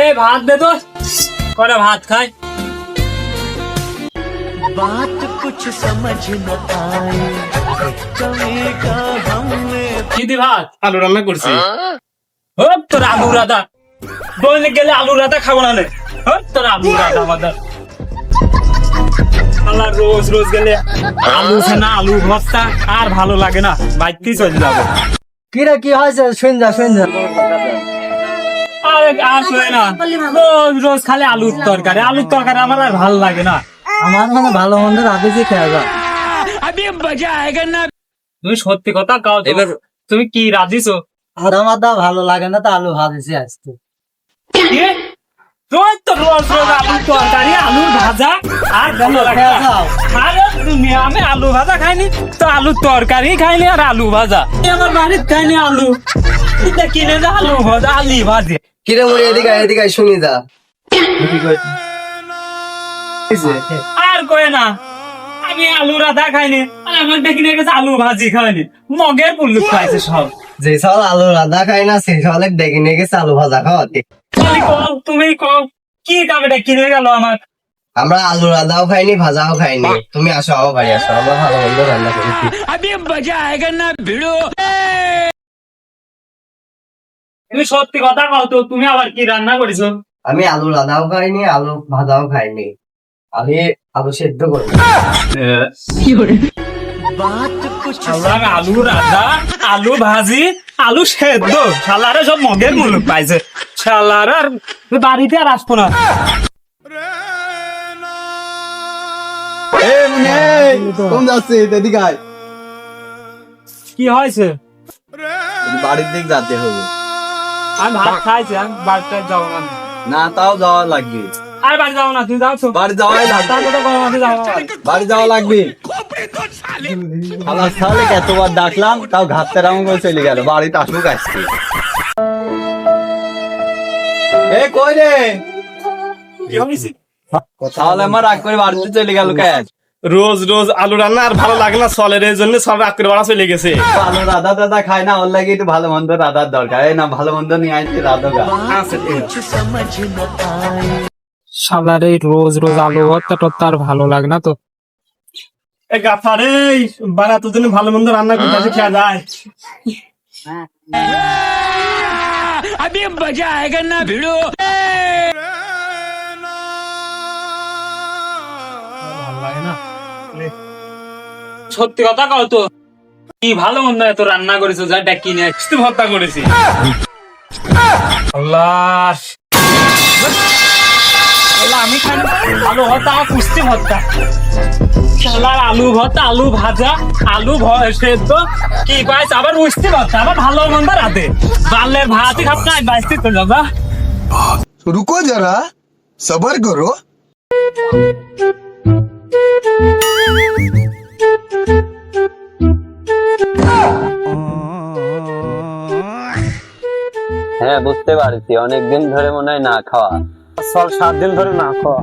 এ ভাত দে তো, করে ভাত খাই। बात कुछ समझ न आए कभी का हमने কি দি ভাত? আলু রান্না করছি। ও তোর আলু রাধা, বলে গেলে আলু রাধা খাবো না নে। ও তোর আলু রাধা মাদার। আল্লাহ রোজ রোজ গেলে আলু ছানা আলু ভর্তা আর ভালো লাগে না, বাইতেই চলে যাবো। কিরে কি হয়েছে? শুন যা আরে আর শুনে না, রোজ রোজ খালি আলুর তরকারি আমার আর ভালো লাগে না। আমার মানে ভালো মন্দ রাতে যে খেয়ে যা। তুমি সত্যি কথা কাও তো। এবার তুমি কি রাজিছো? আর আমার দা ভালো লাগে না, তো আলু ভাজেছি আজকে। কি? রোজ তো রোজ রোজ আলুর তরকারি আলুর ভাজা আর ভালো লাগে না। আরে তুমি, আমি আলু ভাজা খাইনি তো আলুর তরকারি খাইনি আর আলু ভাজা আমার বাড়িতে খাইনি। আলু এটা কিনে যা আলু ভাজা আলি ভাজে। কিরে মুড়ি এদিকে শুনি যা। আর কয়ে না আমি আলু রাধা খাইনি আর আমার দেখিনি গেছে আলু ভাজি খাইনি, মগের পুল্লুক খাইছে সব। যে সব আলু রান্না খাই না সেই সব ডেকে নিয়ে গেছে আলু ভাজা খাওয়াতে। খালি কও, তুমি কও কি কাবেটা কিনে গেল আমার। আমরা আলু রান্নাও খাইনি ভাজাও খাইনি। তুমি আসো আমার বাড়ি আসো, আমরা ভালো মন্দ রান্না করেছি। তুমি সত্যি কথা কও তো, তুমি আবার কি রান্না করেছো? আমি আলু রান্নাও খাইনি, আলু ভাজাও খাইনি, আমি আলু সেদ্ধ করি। बात कुछ শালার আলু রাধা আলু ভাজি আলু সেদ্ধ, শালারে সব মগের মুলুক পাইছে। শালার আর বাড়িতে আর আসবো না। কোন যাচ্ছে এদিকে আয়, কি হয়েছে? বাড়ির দিক যেতে হবে। আমি ভাত খাইছি, আমি বাড়িতে যাবো না। না তাও যাওয়া লাগবে, আর বাড়ি যাবো না, তুমি যাচ্ছো বাড়ি যাওয়াই লাগবে, তার কথা কোনো মতে যাবো না। বাড়ি যাওয়া লাগবে। আমার সালে এতবার ডাকলাম তাও ঘাটতে রাম করে চলে গেল, বাড়িতে আসুক আজকে। এ কই রে, কি হয়েছে? তাহলে আমার রাগ করে বাড়িতে চলে গেল কেন? রোজ রোজ আলু রান্না আর ভালো লাগে না, চলের এই জন্য সব রাগ করে বাড়া চলে গেছে। ভালো রাধা দাদা খায় না, ওর লাগে একটু ভালো মন্দ রাধার দরকার। এই না ভালো মন্দ নিয়ে আসছে রাধা গা। कुछ समझ न आए শালার এই রোজ রোজ আলু ভর্তা টর্তা আর ভালো লাগে না তো। এ গাফারে বাড়া তোর জন্য ভালো মন্দ রান্না করতে আসে খেয়া যায়। ভালো লাগে না। সত্যি কথা কও তো, কি ভালো মন্দ এত রান্না করেছো যা ডাকি নিয়ে আসতে ভর্তা করেছি। আল্লাহ আল্লাহ, আমি খাই আলু ভর্তা আর পুষ্টি ভর্তা। শালার আলু ভর্তা আলু ভাজা আলু সেদ্ধ কি পাইছে, আবার পুষ্টি ভর্তা, আবার ভালো মন্দ রাতে বালের ভাতই খাপ না বাইসতে তো যাবা। रुको जरा सबर करो। হ্যাঁ বুঝতে পারছি, অনেকদিন ধরে মনে হয় না খাওয়া। 7 দিন ধরে না খাওয়া।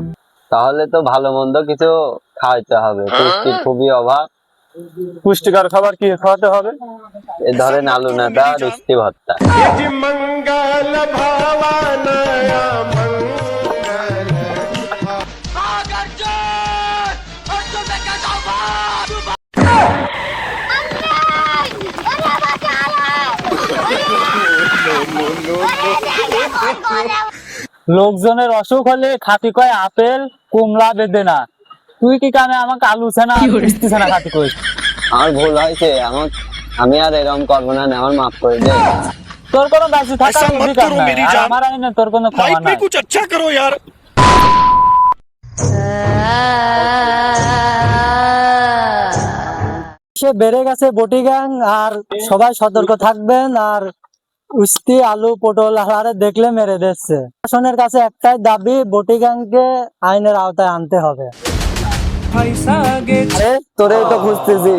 তাহলে তো ভালো মন্দ কিছু খাওয়াইতে হবে, পুষ্টির খুবই অভাব। পুষ্টিকর খাবার কি খাওয়াতে হবে? এ ধরেন আলু নেতা রুস্তি ভর্তা। লোকজনের অসুখ হলে খাতি কয় আপেল কুমড়া বেদে না, তুই কি কানে আমাকে আলু ছানা মিষ্টি ছানা খাতি কইস? আমার ভুল হয়েছে, আমি আর এরকম করবো না, আমার মাফ করে দে। তোর কোনো দাসি থাকা অধিকার নাই, আর আমার আইনে তোর কোনো ক্ষমা নাই। সে বেড়ে গেছে বটি গ্যাং, আর সবাই সতর্ক থাকবেন। আর উস্তি আলু পটল আরে দেখলে মেরে দিচ্ছে। প্রশাসনের কাছে একটাই দাবি, বটি গ্যাংকে আইনের আওতায় আনতে হবে। আরে তোরেই তো খুঁজতেছি,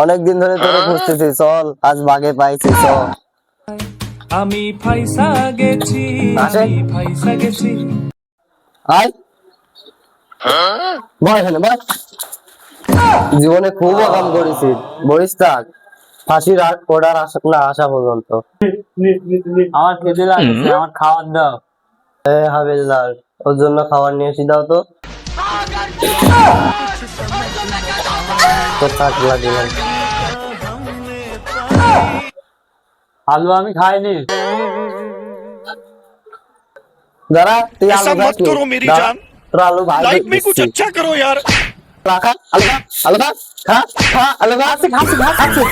অনেকদিন ধরে তোরে খুঁজতেছি, চল আজ বাগে পাইছি, চল। আমি ফাইসা গেছি আয় বয় এখানে বয়। জীবনে খুব অকাম করেছি, বলিস থাক, ফাঁসির অর্ডার আসা পর্যন্ত। আমার খেতে লাগছে, আমার খাবার দাও। হাবিলদার, ওর জন্য খাবার নিয়ে এসে দাও তো। তো থাক লাগলাম। আলু আমি খাইনি। দাঁড়া, তুই আলু খাস নি? দাঁড়া, তোর আলু ভাই কুछ अच्छा करो यार। খা আলু খা, আলু খা, খা আলু খা, খাচ্ছি।